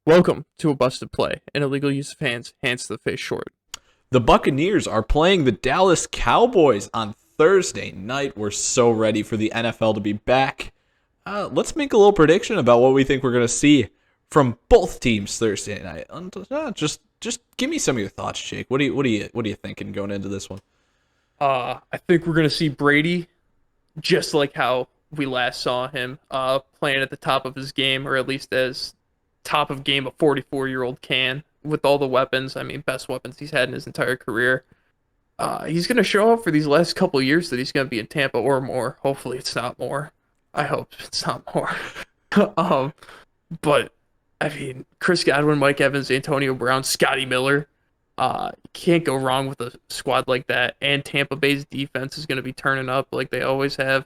Welcome to a busted play. An illegal use of hands to the face short. The Buccaneers are playing the Dallas Cowboys on Thursday night. We're so ready for the NFL to be back. Let's make a little prediction about what we think we're going to see from both teams Thursday night. Just give me some of your thoughts, Jake. What are you thinking going into this one? I think we're gonna see Brady just like how we last saw him playing at the top of his game, or at least as top of game a 44-year-old can with all the weapons. I mean, best weapons he's had in his entire career. He's gonna show up for these last couple years that he's gonna be in Tampa or more. Hopefully, it's not more. I hope it's not more. um, but I mean, Chris Godwin, Mike Evans, Antonio Brown, Scotty Miller. You can't go wrong with a squad like that. And Tampa Bay's defense is going to be turning up like they always have,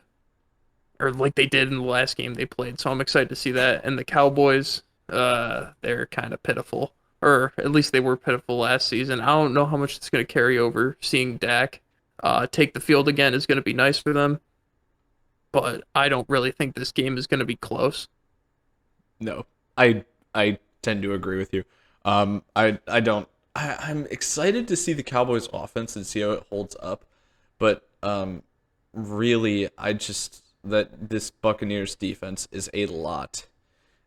or like they did in the last game they played. So I'm excited to see that. And the Cowboys, they're kind of pitiful, or at least they were pitiful last season. I don't know how much it's going to carry over. Seeing Dak take the field again is going to be nice for them, but I don't really think this game is going to be close. No, I tend to agree with you. I don't. I'm excited to see the Cowboys offense and see how it holds up, but really, I just that this Buccaneers defense is a lot,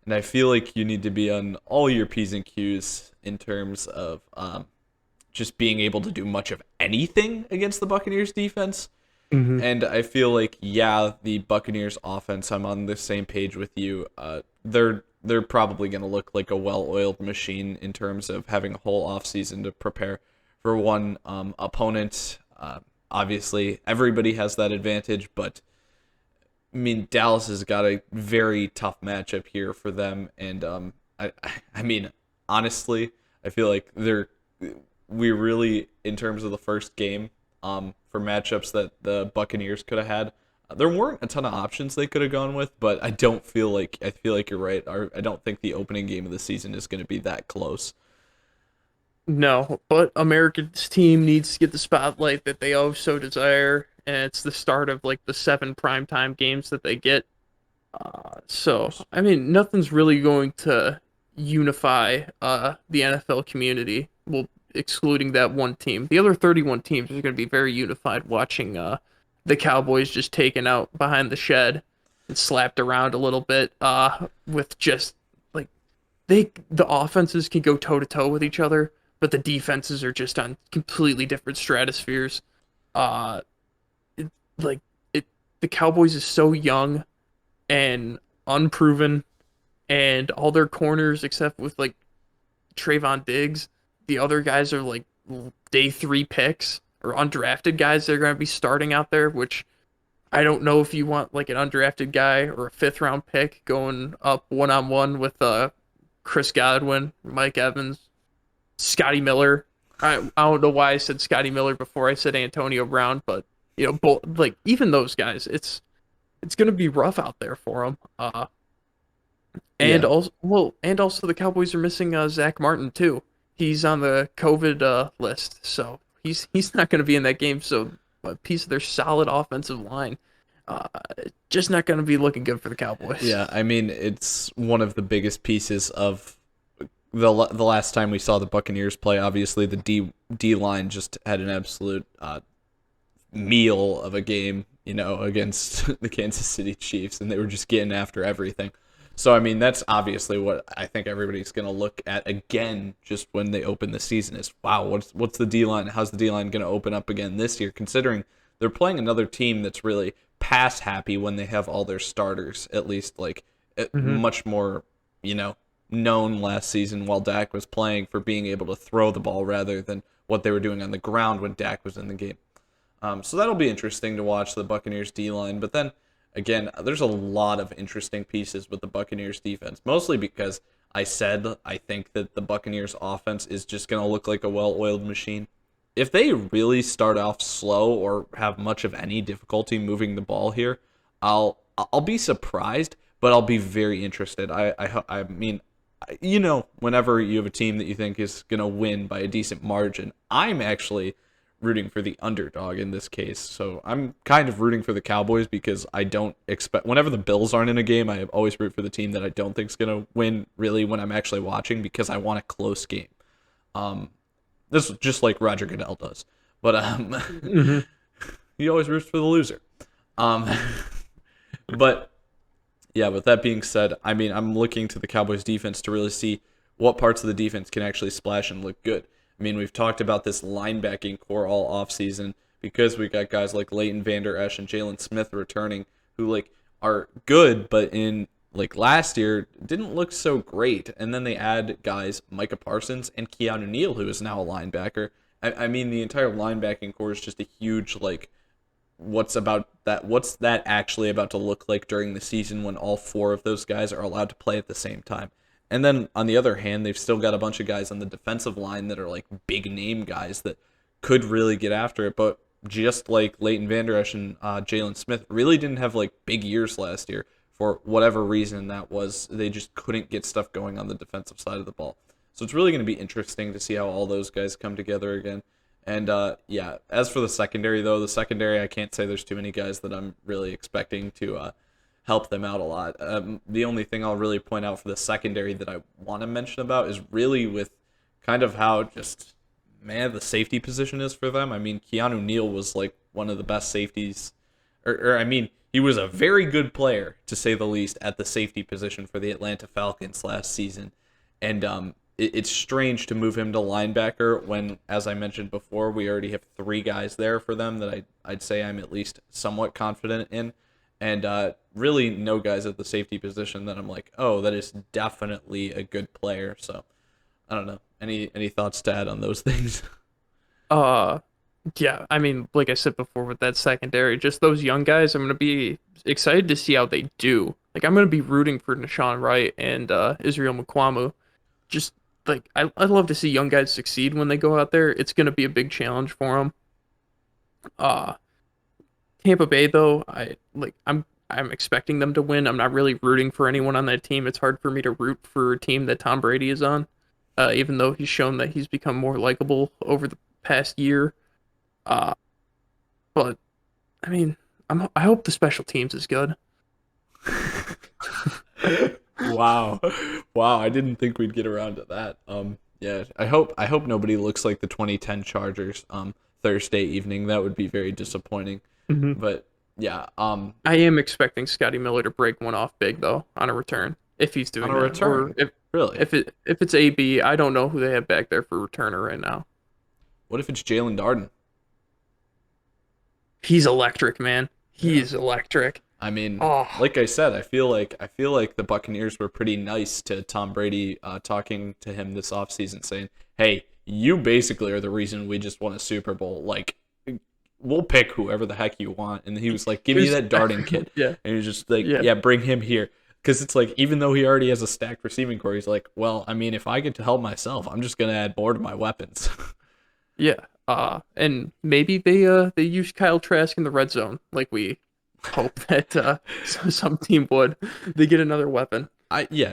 and I feel like you need to be on all your P's and Q's in terms of just being able to do much of anything against the Buccaneers defense. Mm-hmm. And I feel like, yeah, the Buccaneers offense, I'm on the same page with you. They're probably going to look like a well-oiled machine in terms of having a whole offseason to prepare for one opponent. Obviously, everybody has that advantage, but I mean, Dallas has got a very tough matchup here for them. And I mean, honestly, I feel like we really, in terms of the first game, for matchups that the Buccaneers could have had. There weren't a ton of options they could have gone with, but I feel like you're right. I don't think the opening game of the season is going to be that close. No, but America's team needs to get the spotlight that they oh so desire, and it's the start of like the 7 primetime games that they get. So I mean, nothing's really going to unify the NFL community. Well, excluding that one team, the other 31 teams are going to be very unified watching the Cowboys just taken out behind the shed and slapped around a little bit with just like the offenses can go toe to toe with each other, but the defenses are just on completely different stratospheres. Uh, it, like it, the Cowboys is so young and unproven, and all their corners except with like Trayvon Diggs, the other guys are like day 3 picks or undrafted guys that are going to be starting out there, which I don't know if you want like an undrafted guy or a 5th round pick going up one on one with Chris Godwin, Mike Evans, Scotty Miller. I don't know why I said Scotty Miller before I said Antonio Brown, but you know, both like even those guys, it's going to be rough out there for them. And Yeah, also the Cowboys are missing Zach Martin too. He's on the COVID list, so he's not going to be in that game. So a piece of their solid offensive line, uh, just not going to be looking good for the Cowboys. yeah. I mean, it's one of the biggest pieces of the last time we saw the Buccaneers play. Obviously, the D line just had an absolute meal of a game, against the Kansas City Chiefs, and they were just getting after everything. So, I mean, that's obviously what I think everybody's going to look at again just when they open the season is, wow, what's the D-line? How's the D-line going to open up again this year, considering they're playing another team that's really pass happy when they have all their starters, at least like Hmm. much more, known last season while Dak was playing for being able to throw the ball rather than what they were doing on the ground when Dak was in the game. So that'll be interesting to watch the Buccaneers D-line. But then again, there's a lot of interesting pieces with the Buccaneers defense, mostly because I said I think that the Buccaneers offense is just going to look like a well-oiled machine. If they really start off slow or have much of any difficulty moving the ball here, I'll be surprised, but I'll be very interested. I mean, whenever you have a team that you think is going to win by a decent margin, I'm actually rooting for the underdog in this case. So I'm kind of rooting for the Cowboys because I don't expect, whenever the Bills aren't in a game, I always root for the team that I don't think is going to win, really, when I'm actually watching, because I want a close game. Um, this is just like Roger Goodell does. But Hmm. he always roots for the loser. Um, but yeah, with that being said, I mean, I'm looking to the Cowboys defense to really see what parts of the defense can actually splash and look good. I mean, we've talked about this linebacking core all offseason because we got guys like Leighton Vander Esch and Jalen Smith returning who like are good, but in like last year didn't look so great. And then they add guys Micah Parsons and Keanu Neal, who is now a linebacker. I mean, the entire linebacking core is just a huge like what's that actually about to look like during the season when all four of those guys are allowed to play at the same time. And then on the other hand, they've still got a bunch of guys on the defensive line that are like big name guys that could really get after it, but just like Leighton Vander Esch and Jalen Smith really didn't have like big years last year for whatever reason that was. They just couldn't get stuff going on the defensive side of the ball. So it's really going to be interesting to see how all those guys come together again. And yeah, as for the secondary, though, the secondary, I can't say there's too many guys that I'm really expecting to help them out a lot. The only thing I'll really point out for the secondary that I want to mention about is really with kind of how just, man, the safety position is for them. I mean, Keanu Neal was like one of the best safeties, or I mean, he was a very good player, to say the least, at the safety position for the Atlanta Falcons last season. And it's strange to move him to linebacker when, as I mentioned before, we already have three guys there for them that I'd say I'm at least somewhat confident in. And really no guys at the safety position that I'm like, oh, that is definitely a good player. So I don't know. Any thoughts to add on those things? Uh, yeah, I mean, like I said before, with that secondary, just those young guys, I'm gonna be excited to see how they do. Like, I'm gonna be rooting for Nashawn Wright and Israel Mukwamu. Just like I love to see young guys succeed when they go out there. It's gonna be a big challenge for them. Uh, Tampa Bay though, I'm expecting them to win. I'm not really rooting for anyone on that team. It's hard for me to root for a team that Tom Brady is on, even though he's shown that he's become more likable over the past year. Uh, but I mean, I hope the special teams is good. Wow. Wow, I didn't think we'd get around to that. Yeah, I hope nobody looks like the 2010 Chargers Thursday evening. That would be very disappointing. Hmm. But yeah, I am expecting Scotty Miller to break one off big though on a return if he's on doing a that, or return. Really? if it's AB, I don't know who they have back there for returner right now. What if it's Jalen Darden? He's electric, man. He Yeah. is electric. I mean, Oh, like I said, I feel like the Buccaneers were pretty nice to Tom Brady, talking to him this offseason, saying, "Hey, you basically are the reason we just won a Super Bowl. Like, we'll pick whoever the heck you want." And he was like, "Give me there's that Darden kid," yeah, and he was just like, yeah, "Yeah, bring him here." Because it's like, even though he already has a stacked receiving core, he's like, "Well, I mean, if I get to help myself, I'm just gonna add more to my weapons." yeah. And maybe they use Kyle Trask in the red zone, like we hope that some team would. They get another weapon.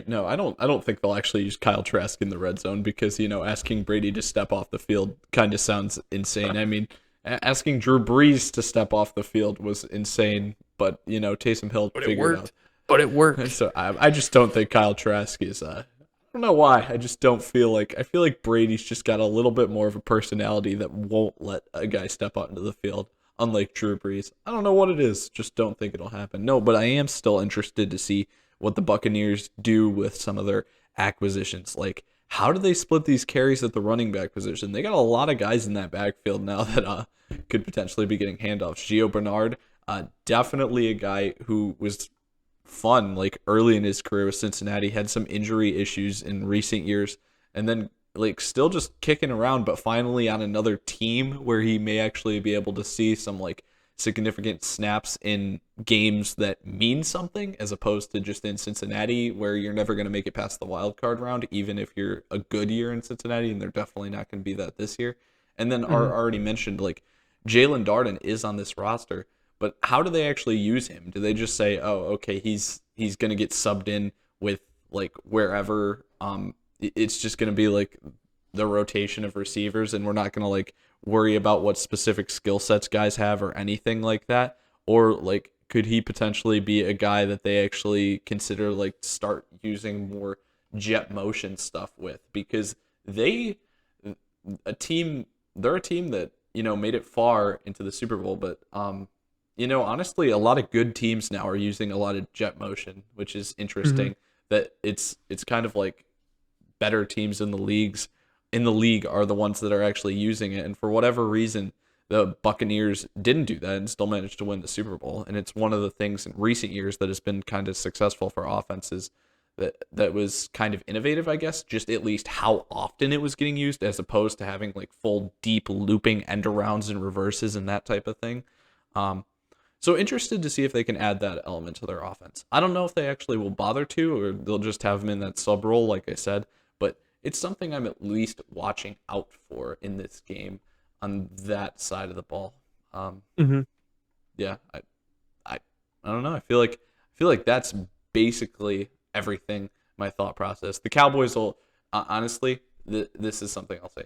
No, I don't think they'll actually use Kyle Trask in the red zone because asking Brady to step off the field kind of sounds insane. I mean, asking Drew Brees to step off the field was insane, but Taysom Hill But it figured it out. worked. But it worked. So I just don't think Kyle Trask is. I don't know why. I just don't feel like. I feel like Brady's just got a little bit more of a personality that won't let a guy step out into the field, unlike Drew Brees. I don't know what it is. Just don't think it'll happen. No, but I am still interested to see what the Buccaneers do with some of their acquisitions. Like, how do they split these carries at the running back position? They got a lot of guys in that backfield now that could potentially be getting handoffs. Gio Bernard, definitely a guy who was fun like early in his career with Cincinnati, had some injury issues in recent years, and then like still just kicking around, but finally on another team where he may actually be able to see some like significant snaps in games that mean something, as opposed to just in Cincinnati where you're never going to make it past the wild card round, even if you're a good year in Cincinnati, and they're definitely not going to be that this year. And then our Mhm. already mentioned like Jalen Darden is on this roster, but how do they actually use him? Do they just say, "Oh, okay, he's gonna get subbed in with like wherever"? It's just gonna be like the rotation of receivers, and we're not gonna like worry about what specific skill sets guys have or anything like that? Or like could he potentially be a guy that they actually consider like start using more jet motion stuff with? Because they a team they're a team that, made it far into the Super Bowl, but honestly, a lot of good teams now are using a lot of jet motion, which is Hmm. interesting. That it's kind of like better teams in the league are the ones that are actually using it, and for whatever reason, the Buccaneers didn't do that and still managed to win the Super Bowl. And it's one of the things in recent years that has been kind of successful for offenses that was kind of innovative, I guess, just at least how often it was getting used as opposed to having like full deep looping end arounds and reverses and that type of thing. Um, so interested to see if they can add that element to their offense. I don't know if they actually will bother to, or they'll just have him in that sub role, like I said, but it's something I'm at least watching out for in this game on that side of the ball. Um, Hmm. yeah, I, I don't know. I feel like that's basically everything. My thought process. The Cowboys will honestly. This is something I'll say.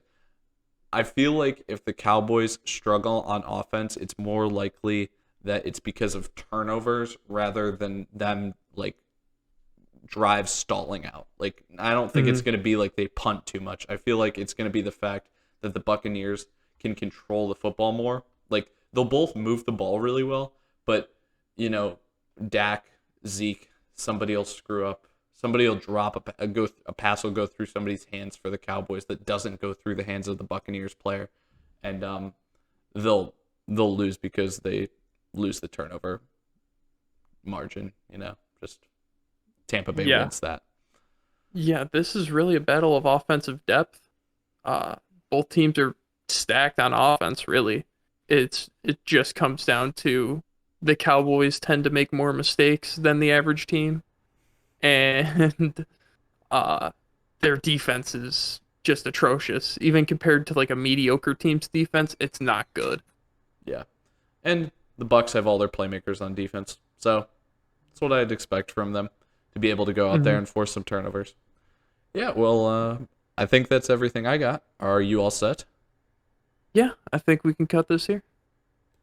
I feel like if the Cowboys struggle on offense, it's more likely that it's because of turnovers rather than them like drives stalling out. Like I don't think it's Hmm. going to be like they punt too much. I feel like it's going to be the fact that the Buccaneers can control the football more. Like they'll both move the ball really well, but you know, Dak, Zeke, somebody will screw up. Somebody will drop a pass will go through somebody's hands for the Cowboys that doesn't go through the hands of the Buccaneers player, and they'll they'll lose because they lose the turnover margin. Just Tampa Bay Yeah. wins that. Yeah, this is really a battle of offensive depth. Uh, both teams are stacked on offense, really. It just comes down to the Cowboys tend to make more mistakes than the average team, and uh, their defense is just atrocious. Even compared to like a mediocre team's defense, it's not good. Yeah. And the Bucs have all their playmakers on defense. So that's what I'd expect from them to be able to go out there Hmm. and force some turnovers. Yeah, well, I think that's everything I got. Are you all set? Yeah, I think we can cut this here.